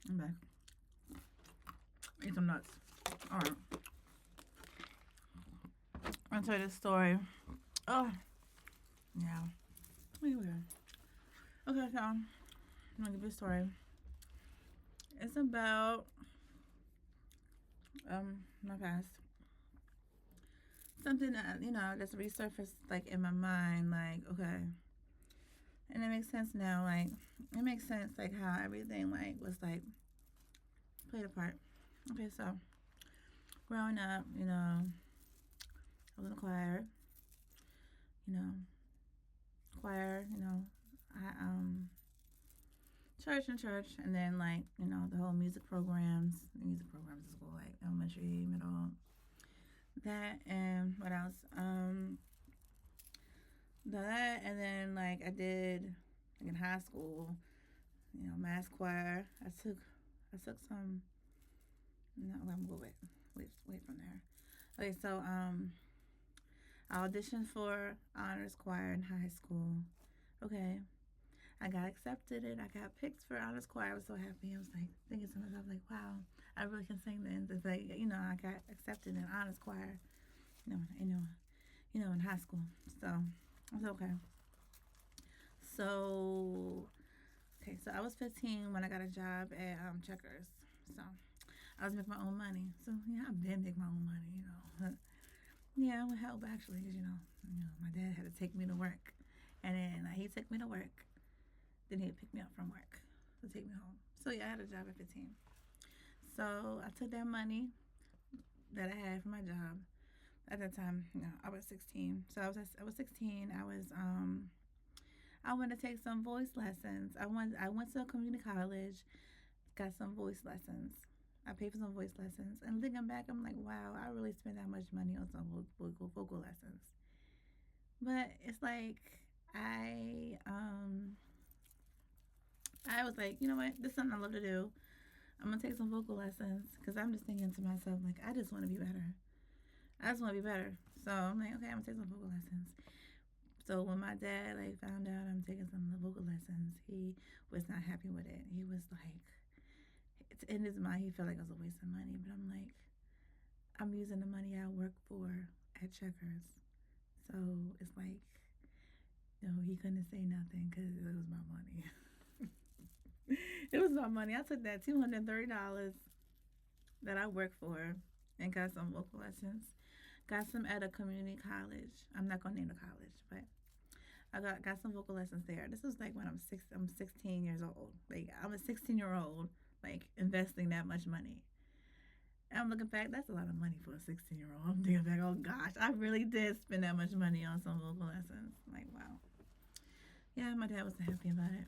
I'm back. Eat some nuts. All right. I'll tell you this story. Oh, yeah. Anyway. Okay, so I'm gonna give you a story. It's about my past. Something that just resurfaced like in my mind. Like, okay, and it makes sense now. Like, it makes sense like how everything like was like played a part. Okay, so growing up, I was in a choir. You know, choir. I church and church, and then like the whole music programs at school, like elementary, middle, that, and what else? That, and then like I did like in high school, mass choir. I took some. No, I'm gonna wait from there. Okay, so I auditioned for honors choir in high school. Okay, I got accepted and I got picked for honors choir. I was so happy. I was like thinking to myself, like, wow, I really can sing this. It's like, I got accepted in honors choir, you know, you know, in high school. So I was okay. So so I was 15 when I got a job at Checkers. So I was making my own money. So yeah, I did make my own money, Yeah, with help actually, because my dad had to take me to work, and then he took me to work. Then he'd pick me up from work to take me home. So yeah, I had a job at 15. So I took that money that I had from my job at that time. I was 16. So I was 16. I wanted to take some voice lessons. I went to a community college, got some voice lessons. I paid for some voice lessons, and looking back, I'm like, wow, I really spent that much money on some vocal lessons. But it's like I um I was like, you know what, this is something I love to do. I'm gonna take some vocal lessons because I'm just thinking to myself, like, I just want to be better. I just want to be better. So I'm like, okay, I'm gonna take some vocal lessons. So when my dad like found out I'm taking some vocal lessons, he was not happy with it. He was like, it's in his mind, he felt like it was a waste of money. But I'm like, I'm using the money I work for at Checkers. So it's like, he couldn't say nothing because it was my money. It was my money. I took that $230 that I worked for and got some vocal lessons. Got some at a community college. I'm not gonna name the college, but I got some vocal lessons there. This was like when I'm 16 years old. Like I'm a 16-year-old, like investing that much money. And I'm looking back, that's a lot of money for a 16-year-old. I'm thinking back, oh gosh, I really did spend that much money on some vocal lessons. Like wow. Yeah, my dad wasn't happy about it.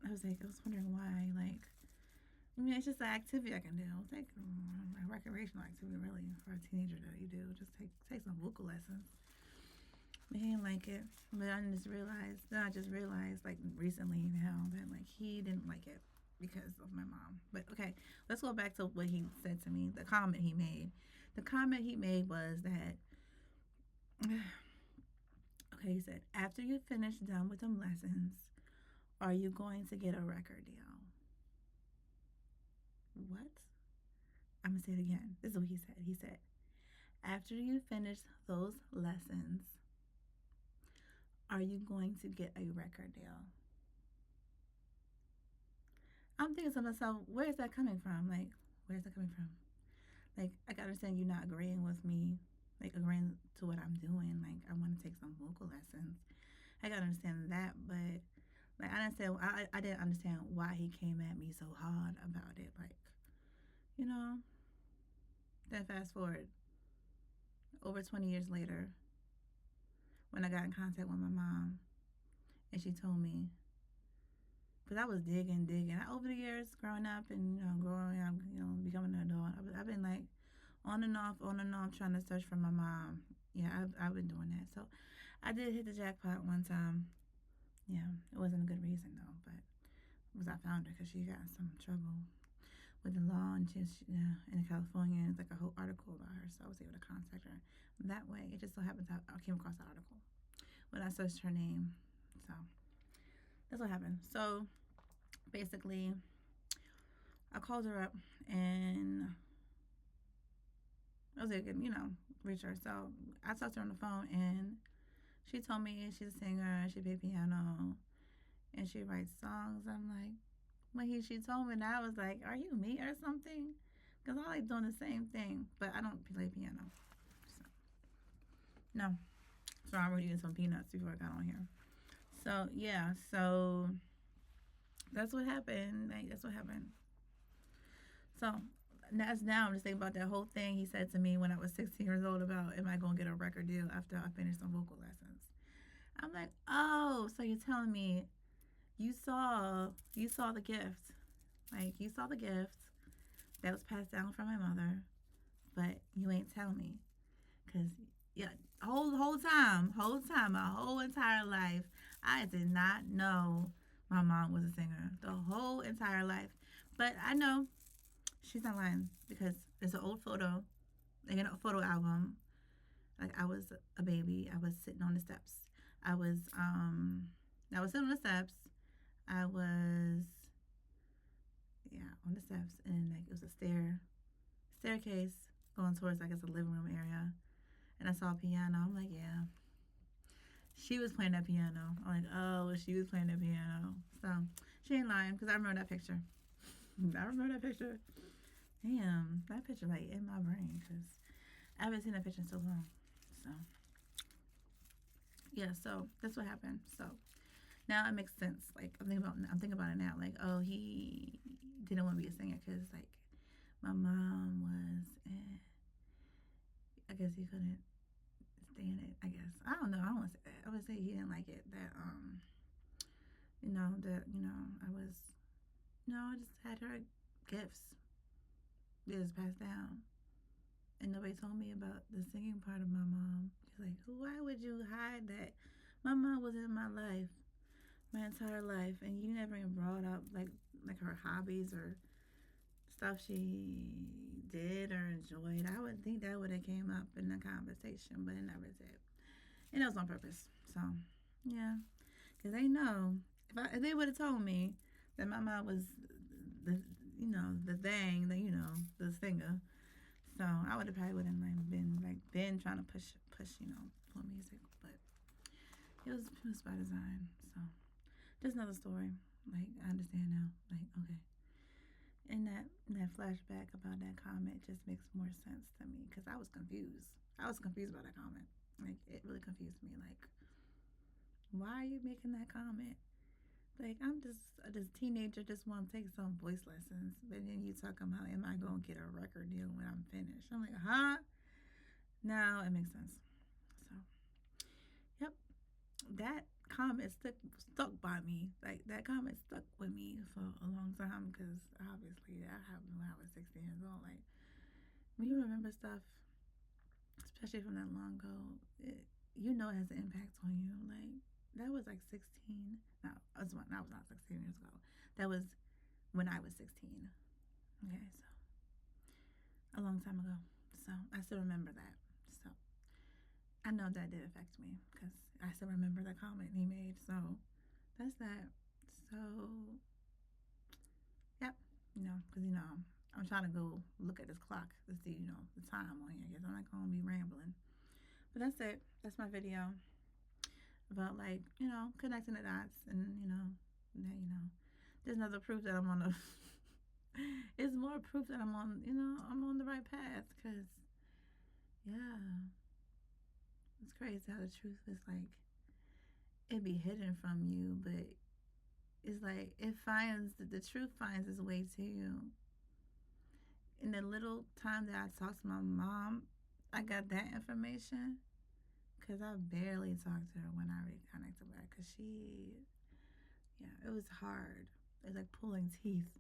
I was wondering why. Like, I mean, it's just an activity I can do. It's like a recreational activity, really, for a teenager that you do. Just take some vocal lessons. But he didn't like it. But I just realized, like, recently now that, like, he didn't like it because of my mom. But, okay, let's go back to what he said to me, the comment he made. The comment he made was that, okay, he said, after you finish done with them lessons, are you going to get a record deal? What? I'm going to say it again. This is what he said. He said, after you finish those lessons, are you going to get a record deal? I'm thinking to myself, where is that coming from? Like, where is that coming from? Like, I can understand you not agreeing with me, like agreeing to what I'm doing. Like, I want to take some vocal lessons. I can understand that, but like, I didn't understand why he came at me so hard about it. Like, you know. Then fast forward over 20 years later, when I got in contact with my mom, and she told me, because I was digging. Over the years, growing up and growing up, becoming an adult, I've been like on and off, trying to search for my mom. Yeah, I've been doing that. So I did hit the jackpot one time. Yeah, it wasn't a good reason though, but it was I found her because she got in some trouble with the law and in California. And it's like a whole article about her, so I was able to contact her that way. It just so happened that I came across the article when I searched her name. So that's what happened. So basically, I called her up and I was able to, reach her. So I talked to her on the phone and she told me she's a singer, she plays piano, and she writes songs. I'm like, she told me that, I was like, are you me or something? Because I like doing the same thing, but I don't play piano. So, no. So I already eating some peanuts before I got on here. So, yeah. So that's what happened. Like, that's what happened. So that's now I'm just thinking about that whole thing he said to me when I was 16 years old about, am I going to get a record deal after I finish some vocal lessons? I'm like, oh, so you're telling me you saw the gift. Like, you saw the gift that was passed down from my mother, but you ain't tell me. Cause yeah, whole time, my whole entire life, I did not know my mom was a singer. The whole entire life. But I know she's not lying because there's an old photo, like a photo album. Like, I was a baby. I was sitting on the steps. I was I was sitting on the steps. I was, yeah, on the steps, and like it was a staircase going towards, I guess, the living room area. And I saw a piano. I'm like, yeah, she was playing that piano. I'm like, oh, she was playing that piano. So she ain't lying because I remember that picture. I remember that picture. Damn, that picture like in my brain because I haven't seen that picture in so long. So yeah, so that's what happened. So now it makes sense. Like, I'm thinking about it now. Like, oh, he didn't want to be a singer because like my mom was, I guess he couldn't stand it. I guess I don't know. I don't want to say that. I would say he didn't like it that I was, I just had her gifts that was passed down, and nobody told me about the singing part of my mom. She's like, why would you hide that? My mom was in my life my entire life, and you never even brought up like her hobbies or stuff she did or enjoyed. I would think that would have came up in the conversation, but it never did, and it was on purpose. So yeah, because they know if they would have told me that my mom was the the thing, the singer. So I would have probably wouldn't been trying to push for music, but it was by design. So just another story. Like, I understand now. Like, okay. And that flashback about that comment just makes more sense to me because I was confused. I was confused about that comment. Like, it really confused me. Like, why are you making that comment? Like, I'm just this teenager just want to take some voice lessons, but then you talking about, am I gonna get a record deal when I'm finished? I'm like, huh? Now it makes sense. So, yep, that comment stuck by me. Like, that comment stuck with me for a long time because obviously that happened when I was 16 years old. Like, when you remember stuff, especially from that long ago, it has an impact on you. Like, that was like 16. No, that was not 16 years ago. That was when I was 16. Okay, so a long time ago. So I still remember that. So I know that did affect me because I still remember the comment he made. So that's that. So, yep, because I'm trying to go look at this clock to see the time on here because I'm not gonna be rambling. But that's it. That's my video about, like, connecting the dots, and that there's another proof that I'm on the. It's more proof that I'm on the right path because yeah, it's crazy how the truth is like it be hidden from you, but it's like the truth finds its way to you. In the little time that I talked to my mom, I got that information because I barely talked to her when I reconnected with her because yeah, it was hard. It was like pulling teeth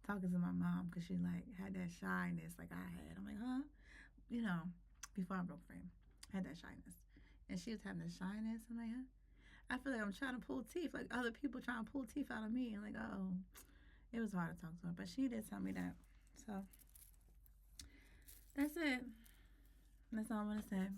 talking to my mom because she like had that shyness like I had. I'm like, huh? Before I broke frame, I had that shyness. And she was having the shyness. I'm like, huh? I feel like I'm trying to pull teeth, like other people trying to pull teeth out of me. I'm like, oh, it was hard to talk to her, but she did tell me that. So that's it. That's all I'm gonna say.